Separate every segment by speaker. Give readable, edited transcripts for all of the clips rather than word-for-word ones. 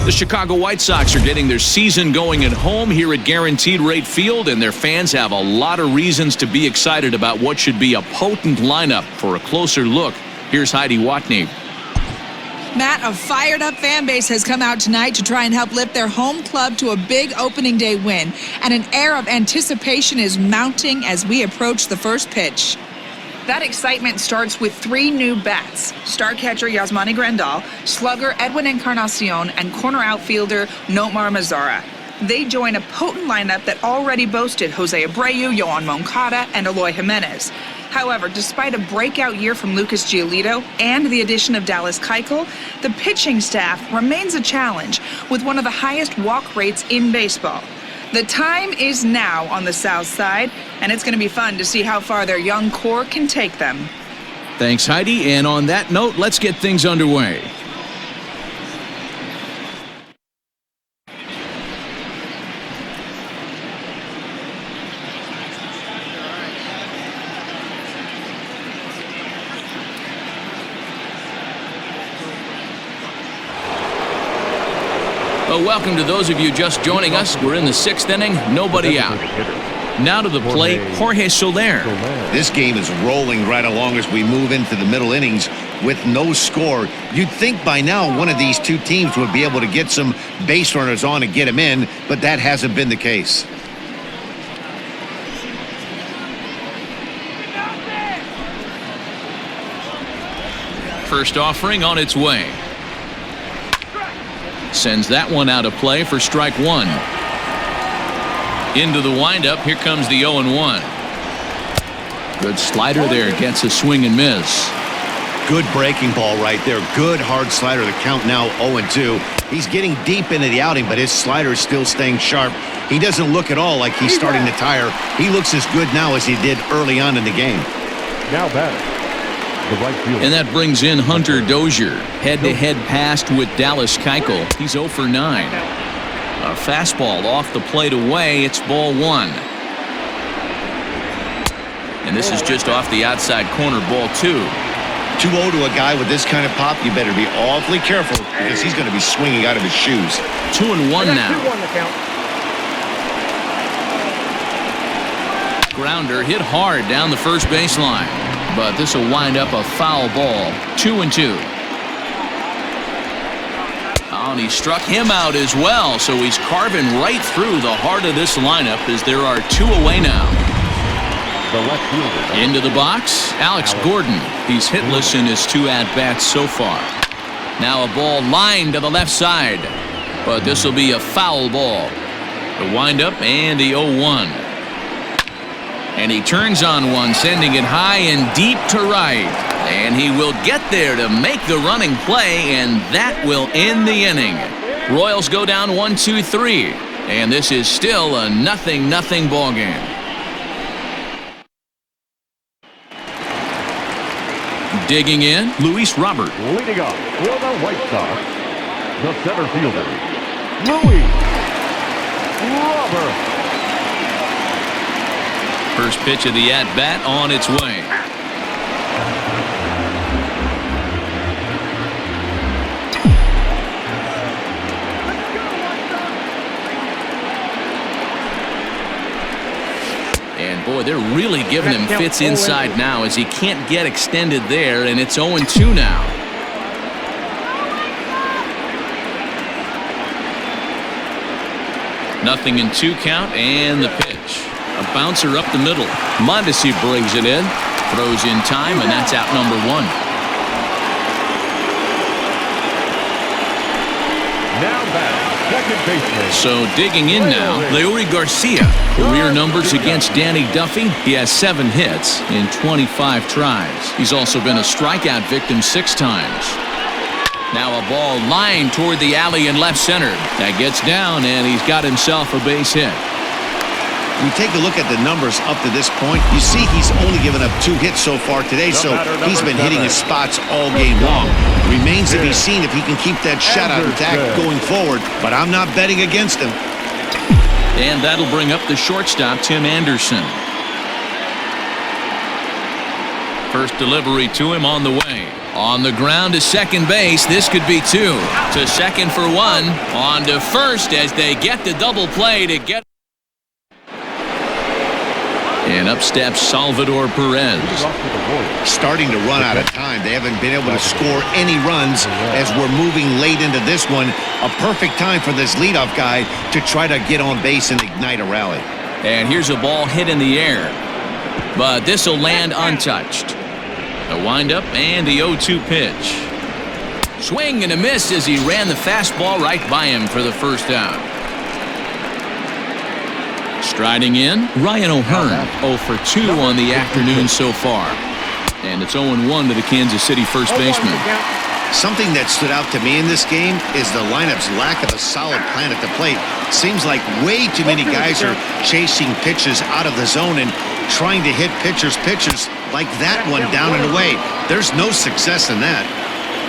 Speaker 1: The Chicago White Sox are getting their season going at home here at Guaranteed Rate Field, and their fans have a lot of reasons to be excited about what should be a potent lineup. For a closer look, here's Heidi Watney.
Speaker 2: Matt, a fired-up fan base has come out tonight to try and help lift their home club to a big opening day win, and an air of anticipation is mounting as we approach the first pitch.
Speaker 3: That excitement starts with 3 new bats: star catcher Yasmani Grandal, slugger Edwin Encarnacion, and corner outfielder Nomar Mazara. They join a potent lineup that already boasted Jose Abreu, Yohan Moncada, and Eloy Jimenez. However, despite a breakout year from Lucas Giolito and the addition of Dallas Keuchel, the pitching staff remains a challenge, with one of the highest walk rates in baseball. The time is now on the south side, and it's going to be fun to see how far their young core can take them.
Speaker 1: Thanks, Heidi. And on that note, let's get things underway. Well, welcome to those of you just joining us. We're in the 6th inning, nobody out. Now to the plate, Jorge Soler.
Speaker 4: This game is rolling right along as we move into the middle innings with no score. You'd think by now one of these two teams would be able to get some base runners on and get them in, but that hasn't been the case.
Speaker 1: First offering on its way. Sends that one out of play for strike 1. Into the windup. Here comes the 0-1. Good slider there. Gets a swing and miss.
Speaker 4: Good breaking ball right there. Good hard slider. The count now 0-2. He's getting deep into the outing, but his slider is still staying sharp. He doesn't look at all like he's starting to tire. He looks as good now as he did early on in the game.
Speaker 5: Now batting.
Speaker 1: And that brings in Hunter Dozier. Head-to-head pass with Dallas Keuchel. He's 0 for 9. A fastball off the plate away. It's ball 1. And this is just off the outside corner, ball 2.
Speaker 4: 2-0 to a guy with this kind of pop. You better be awfully careful because he's going to be swinging out of his shoes.
Speaker 1: 2-1 now. Grounder hit hard down the first baseline. But this will wind up a foul ball. 2-2. Oh, and he struck him out as well. So he's carving right through the heart of this lineup as there are 2 away now.
Speaker 5: The left fielder.
Speaker 1: Into the box, Alex Gordon. He's hitless in his 2 at-bats so far. Now a ball lined to the left side. But this will be a foul ball. The windup and the 0-1. And he turns on one, sending it high and deep to right. And he will get there to make the running play, and that will end the inning. Royals go down 1-2-3. And this is still a 0-0 ball game. Digging in, Luis Robert.
Speaker 5: Leading off for the White Sox, the center fielder, Luis Robert.
Speaker 1: First pitch of the at-bat on its way. And boy, they're really giving him fits inside now as he can't get extended there, and it's 0-2 now. Nothing in 2 count, and the pitch. A bouncer up the middle. Mondesi brings it in. Throws in time, and that's out number 1.
Speaker 5: Now back, second baseman.
Speaker 1: So digging in now, Leury Garcia. Career numbers against Danny Duffy. He has 7 hits in 25 tries. He's also been a strikeout victim 6 times. Now a ball lined toward the alley in left center. That gets down, and he's got himself a base hit.
Speaker 4: We take a look at the numbers up to this point. You see he's only given up 2 hits so far today, so he's been hitting his spots all game long. Remains to be seen if he can keep that shutout attack going forward, but I'm not betting against him.
Speaker 1: And that'll bring up the shortstop, Tim Anderson. First delivery to him on the way. On the ground to second base. This could be 2. To second for 1. On to first as they get the double play to get. And up steps Salvador Perez.
Speaker 4: Starting to run out of time. They haven't been able to score any runs as we're moving late into this one. A perfect time for this leadoff guy to try to get on base and ignite a rally.
Speaker 1: And here's a ball hit in the air. But this will land untouched. The windup and the 0-2 pitch. Swing and a miss as he ran the fastball right by him for the first out. Striding in, Ryan O'Hearn, 0 for 2 on the afternoon so far. And it's 0-1 to the Kansas City first baseman.
Speaker 4: Something that stood out to me in this game is the lineup's lack of a solid plan at the plate. Seems like way too many guys are chasing pitches out of the zone and trying to hit pitchers like that one down and away. There's no success in that.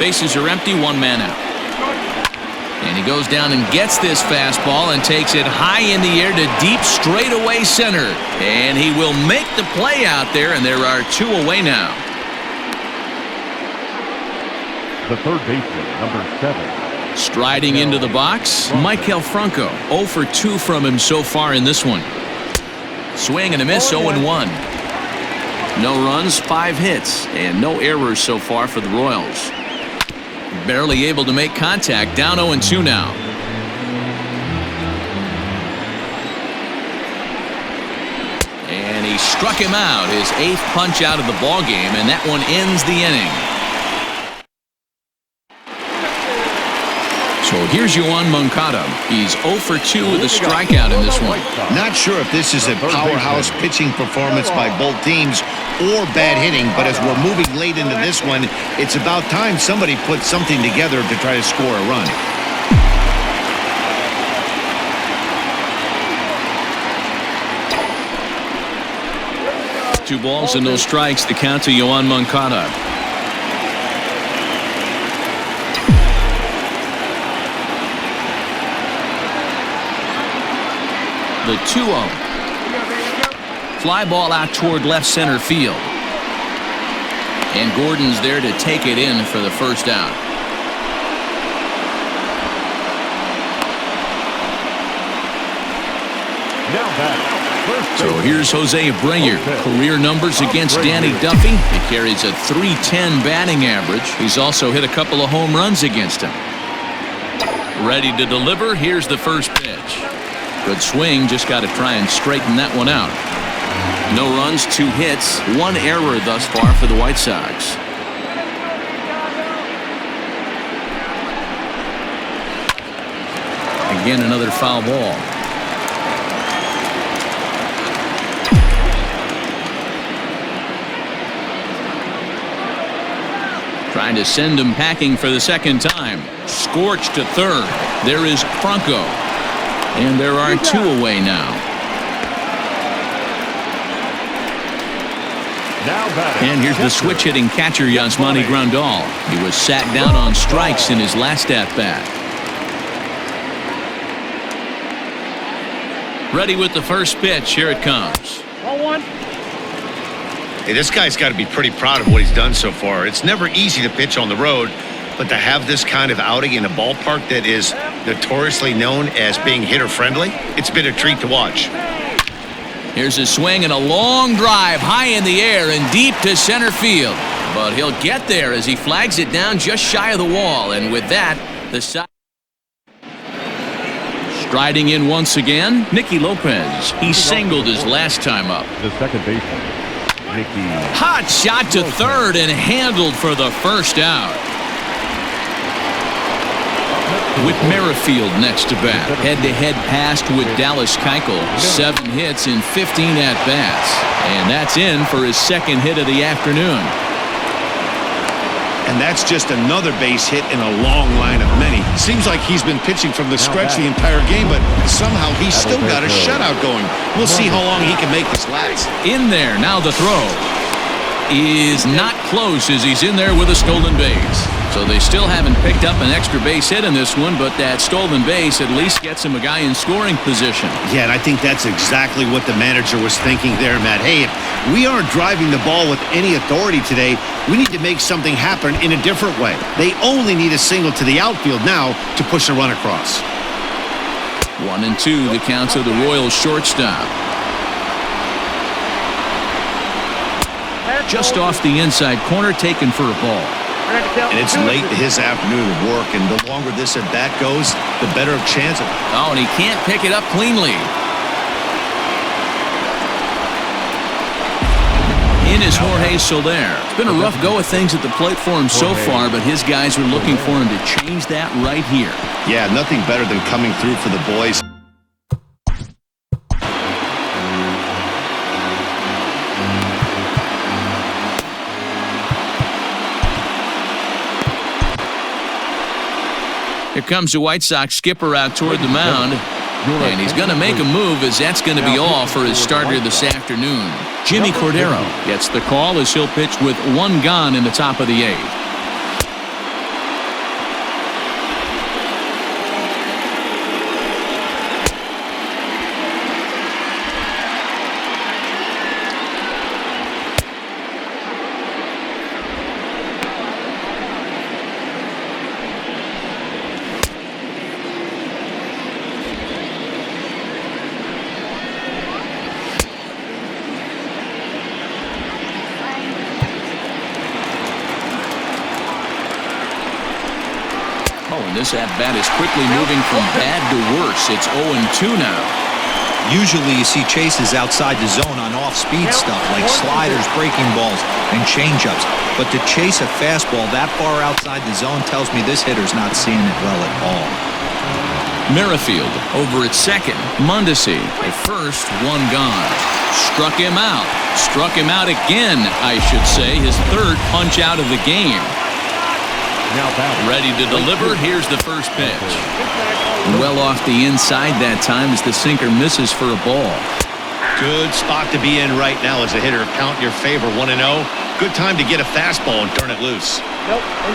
Speaker 1: Bases are empty, 1 man out. And he goes down and gets this fastball and takes it high in the air to deep straightaway center. And he will make the play out there, and there are 2 away now.
Speaker 5: The third baseman, number 7.
Speaker 1: Striding into the box, Michael Franco. 0 for 2 from him so far in this one. Swing and a miss, 0-1. No runs, 5 hits, and no errors so far for the Royals. Barely able to make contact, down 0-2 now. And he struck him out, his 8th punch out of the ball game, and that one ends the inning. So here's Yoan Moncada. He's 0 for 2 with a strikeout in this one.
Speaker 4: Not sure if this is a powerhouse pitching performance by both teams or bad hitting, but as we're moving late into this one, it's about time somebody put something together to try to score a run.
Speaker 1: Two balls and no strikes, the count to Yoan Moncada. The 2-0. Fly ball out toward left center field. And Gordon's there to take it in for the first out. So here's Jose Abreu. Career numbers against Danny Duffy. He carries a .310 batting average. He's also hit a couple of home runs against him. Ready to deliver. Here's the first pitch. Good swing. Just got to try and straighten that one out. No runs, 2 hits, 1 error thus far for the White Sox. Again, another foul ball. Trying to send him packing for the second time. Scorched to third. There is Franco. And there are 2 away now. And here's the switch-hitting catcher, Yasmani Grandal. He was sat down on strikes in his last at-bat. Ready with the first pitch. Here it comes.
Speaker 6: 1-1.
Speaker 4: Hey, this guy's got to be pretty proud of what he's done so far. It's never easy to pitch on the road, but to have this kind of outing in a ballpark that is notoriously known as being hitter-friendly, it's been a treat to watch.
Speaker 1: Here's a swing and a long drive high in the air and deep to center field. But he'll get there as he flags it down just shy of the wall. And with that, the side. Striding in once again, Nicky Lopez. He singled his last time up.
Speaker 5: The second baseman, Nicky.
Speaker 1: Hot shot to third and handled for the first out. With Merrifield next to bat. Head-to-head passed with Dallas Keuchel. 7 hits in 15 at-bats. And that's in for his second hit of the afternoon.
Speaker 4: And that's just another base hit in a long line of many. Seems like he's been pitching from the stretch the entire game, but somehow he's still got a shutout going. We'll see how long he can make this last.
Speaker 1: In there, now the throw is not close as he's in there with a stolen base. So they still haven't picked up an extra base hit in this one, but that stolen base at least gets him a guy in scoring position.
Speaker 4: Yeah, and I think that's exactly what the manager was thinking there, Matt. Hey, if we aren't driving the ball with any authority today, we need to make something happen in a different way. They only need a single to the outfield now to push a run across.
Speaker 1: 1-2, the count to the Royals shortstop. Just off the inside corner, taken for a ball.
Speaker 4: And it's late to his afternoon of work, and the longer this at bat goes, the better of chance.
Speaker 1: Oh, and he can't pick it up cleanly. In is Jorge Soler. It's been a rough go of things at the plate for him so far, but his guys are looking for him to change that right here.
Speaker 4: Yeah, nothing better than coming through for the boys.
Speaker 1: Here comes the White Sox skipper out toward the mound. And he's going to make a move, as that's going to be all for his starter this afternoon. Jimmy Cordero gets the call as he'll pitch with one gone in the top of the eighth. This at-bat is quickly moving from bad to worse. It's 0-2 now.
Speaker 6: Usually you see chases outside the zone on off-speed stuff like sliders, breaking balls, and changeups. But to chase a fastball that far outside the zone tells me this hitter's not seeing it well at all.
Speaker 1: Merrifield over at second. Mondesi at first, one gone. Struck him out. Struck him out again, I should say. His third punch out of the game. Ready to deliver. Here's the first pitch. Well off the inside that time as the sinker misses for a ball.
Speaker 4: Good spot to be in right now as a hitter. Count your favor, 1-0. Good time to get a fastball and turn it loose.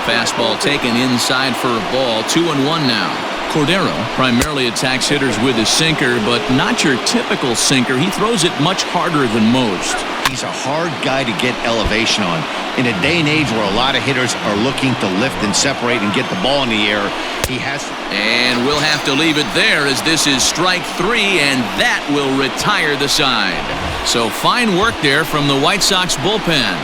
Speaker 1: Fastball taken inside for a ball. 2-1 now. Cordero primarily attacks hitters with his sinker, but not your typical sinker. He throws it much harder than most.
Speaker 4: He's a hard guy to get elevation on. In a day and age where a lot of hitters are looking to lift and separate and get the ball in the air, he has.
Speaker 1: And we'll have to leave it there, as this is strike three, and that will retire the side. So fine work there from the White Sox bullpen.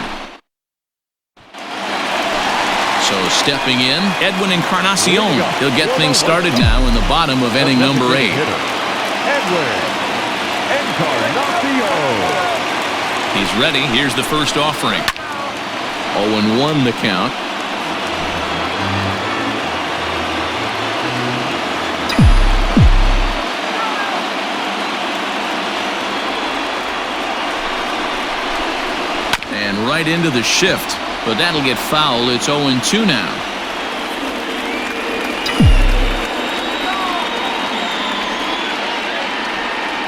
Speaker 1: So stepping in, Edwin Encarnacion. He'll get things started now in the bottom of inning number 8.
Speaker 5: Edwin Encarnacion.
Speaker 1: He's ready. Here's the first offering. 0-1 the count. And right into the shift, but that'll get fouled. It's 0-2 now.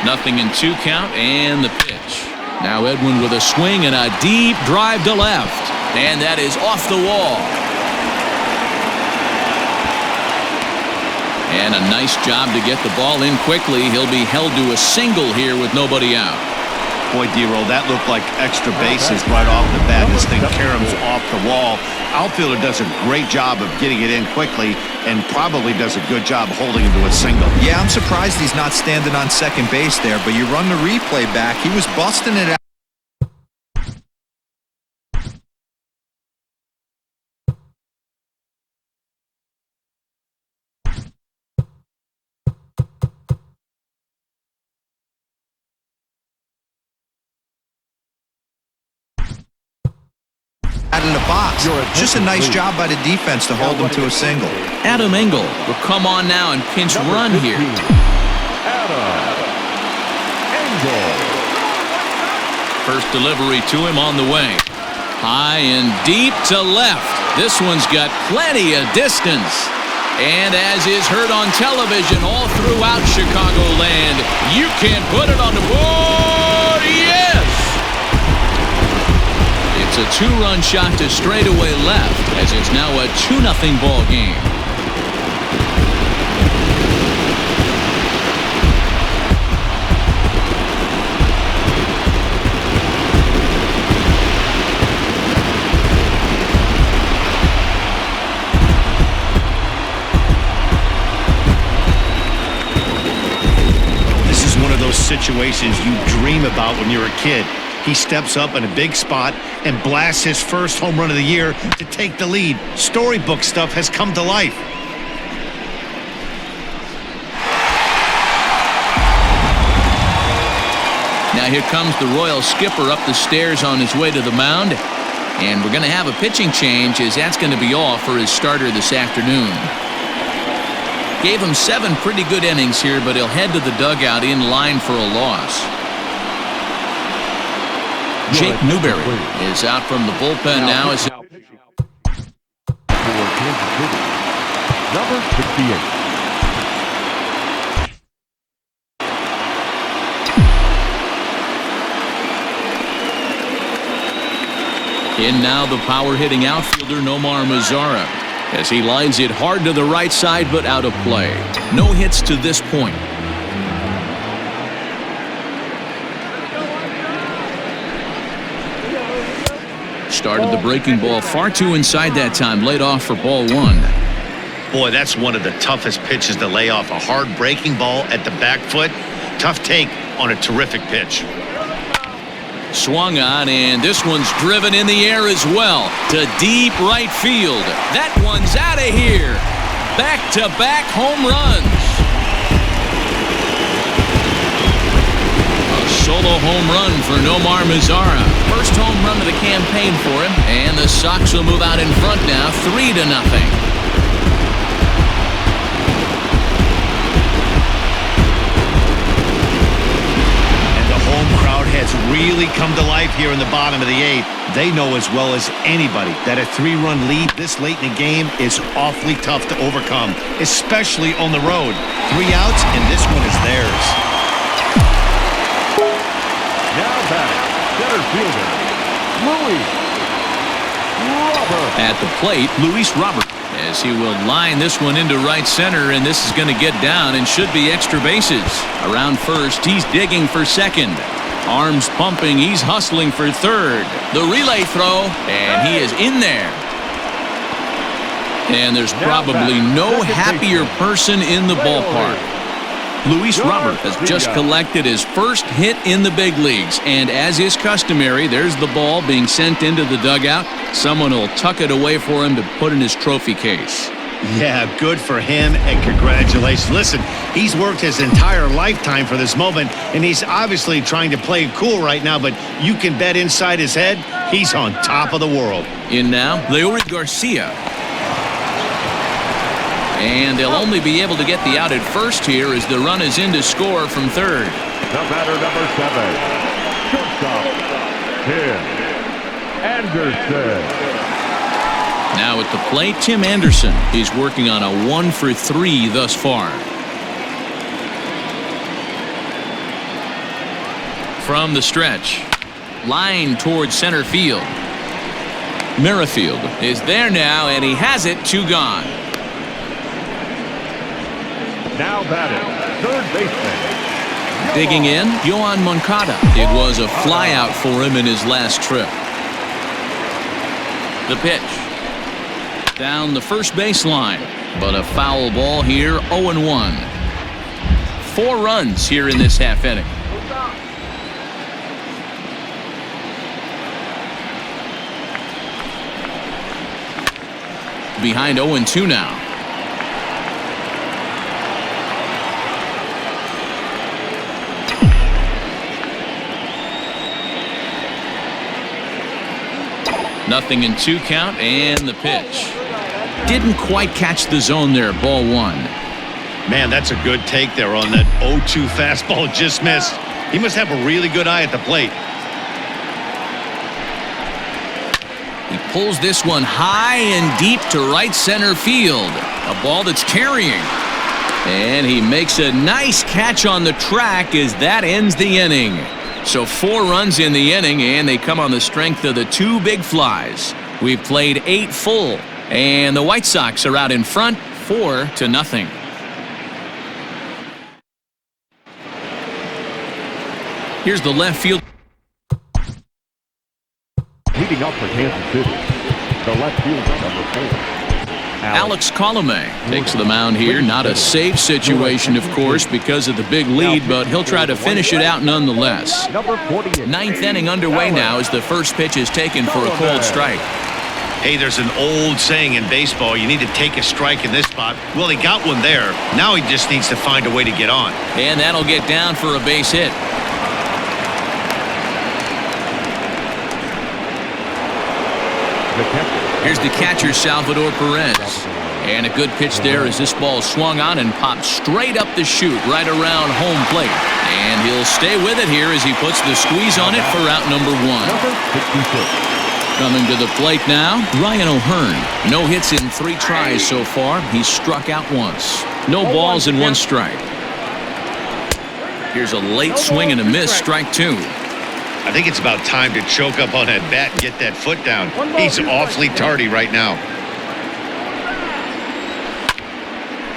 Speaker 1: Nothing in 2 count, and the pitch. Now Edwin with a swing and a deep drive to left. And that is off the wall. And a nice job to get the ball in quickly. He'll be held to a single here with nobody out.
Speaker 4: Boy, D-Roll, that looked like extra bases right off the bat. This thing caroms off the wall. Outfielder does a great job of getting it in quickly and probably does a good job holding him to a single.
Speaker 6: Yeah, I'm surprised he's not standing on second base there, but you run the replay back. He was busting it out. Out of the box. Just a nice job by the defense to hold him to a single.
Speaker 1: Adam Engel will come on now and pinch run here.
Speaker 5: Adam Engel.
Speaker 1: First delivery to him on the way. High and deep to left. This one's got plenty of distance. And as is heard on television all throughout Chicagoland, you can't put it on the board. Yes! It's It's a 2-run shot to straightaway left, as it's now a 2-0 ball game.
Speaker 4: Situations you dream about when you're a kid. He steps up in a big spot and blasts his first home run of the year to take the lead. Storybook stuff has come to life.
Speaker 1: Now here comes the Royal skipper up the stairs on his way to the mound. And we're going to have a pitching change, as that's going to be all for his starter this afternoon. Gave him 7 pretty good innings here, but he'll head to the dugout in line for a loss. Jake Newberry is out from the bullpen now. As
Speaker 5: number 68.
Speaker 1: in now the power-hitting outfielder Nomar Mazara, as he lines it hard to the right side but out of play. No hits to this point. Started the breaking ball far too inside that time. Laid off for ball one.
Speaker 4: Boy, that's one of the toughest pitches to lay off. A hard breaking ball at the back foot. Tough take on a terrific pitch.
Speaker 1: Swung on, and this one's driven in the air as well to deep right field. That one's out of here. Back-to-back home runs. A solo home run for Nomar Mazara. First home run of the campaign for him, and the Sox will move out in front now, 3-0.
Speaker 4: Has really come to life here in the bottom of the 8th. They know as well as anybody that a 3-run lead this late in the game is awfully tough to overcome, especially on the road. 3 outs, and this one is theirs.
Speaker 5: Now back, center fielder, Luis Robert.
Speaker 1: At the plate, Luis Robert, as he will line this one into right center, and this is going to get down and should be extra bases. Around first, he's digging for second. Arms pumping, he's hustling for third. The relay throw, and he is in there. And there's probably no happier person in the ballpark. Luis Robert has just collected his first hit in the big leagues, and as is customary, there's the ball being sent into the dugout. Someone will tuck it away for him to put in his trophy case.
Speaker 4: Yeah, good for him, and congratulations. Listen, he's worked his entire lifetime for this moment, and he's obviously trying to play it cool right now, but you can bet inside his head, he's on top of the world.
Speaker 1: In now, Leury Garcia. And they'll only be able to get the out at first here as the run is in to score from third.
Speaker 5: The batter, number 7, shortstop, Tim Anderson.
Speaker 1: Now at the plate, Tim Anderson. He's working on a 1-for-3 thus far. From the stretch, line towards center field. Merrifield is there now, and he has it. 2 gone.
Speaker 5: Now batting, third baseman.
Speaker 1: Digging in, Yohan Moncada. It was a flyout for him in his last trip. The pitch. Down the first baseline, but a foul ball here, 0-1. 4 runs here in this half inning. Behind 0-2 now. Nothing in 2 count, and the pitch. Didn't quite catch the zone there, ball 1.
Speaker 4: Man, that's a good take there on that 0-2 fastball, just missed. He must have a really good eye at the plate.
Speaker 1: He pulls this one high and deep to right center field. A ball that's carrying. And he makes a nice catch on the track as that ends the inning. So 4 runs in the inning, and they come on the strength of the 2 big flies. We've played 8 full, and the White Sox are out in front 4-0. Here's the left field.
Speaker 5: Leading up for Kansas City, the left fielder, number 4.
Speaker 1: Alex Colomé takes the mound here. Not a safe situation, of course, because of the big lead, but he'll try to finish it out nonetheless. 9th inning underway now as the first pitch is taken for a cold strike.
Speaker 4: Hey, there's an old saying in baseball, you need to take a strike in this spot. Well, he got one there. Now he just needs to find a way to get on.
Speaker 1: And that'll get down for a base hit. Here's the catcher, Salvador Perez. And a good pitch there as this ball swung on and popped straight up the chute right around home plate. And he'll stay with it here as he puts the squeeze on it for out number 1. Coming to the plate now, Ryan O'Hearn. No hits in 3 tries so far. He's struck out once. No balls and 1 strike. Here's a late swing and a miss, strike 2.
Speaker 4: I think it's about time to choke up on that bat and get that foot down. He's awfully tardy right now.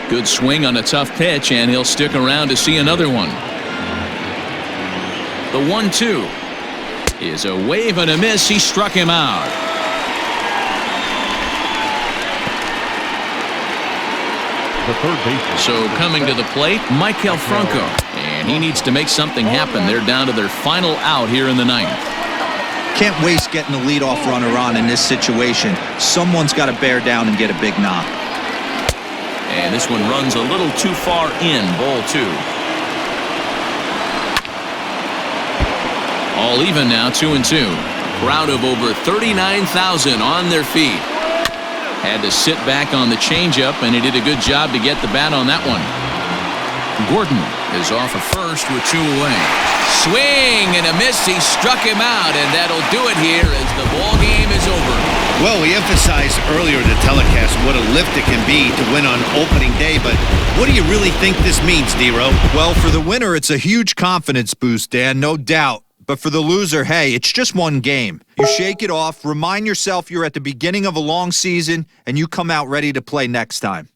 Speaker 1: Good swing on a tough pitch, and he'll stick around to see another one. The 1-2 is a wave and a miss. He struck him out. So coming to the plate, Michael Franco. And he needs to make something happen. They're down to their final out here in the 9th.
Speaker 6: Can't waste getting the leadoff runner on in this situation. Someone's got to bear down and get a big knock.
Speaker 1: And this one runs a little too far in, ball 2. All even now, 2-2. Crowd of over 39,000 on their feet. Had to sit back on the changeup, and he did a good job to get the bat on that one. Gordon is off of first with 2 away. Swing and a miss. He struck him out, and that'll do it here as the ball game is over.
Speaker 4: Well, we emphasized earlier in the telecast what a lift it can be to win on opening day, but what do you really think this means, D-Row?
Speaker 6: Well, for the winner, it's a huge confidence boost, Dan, no doubt. But for the loser, hey, it's just one game. You shake it off, remind yourself you're at the beginning of a long season, and you come out ready to play next time.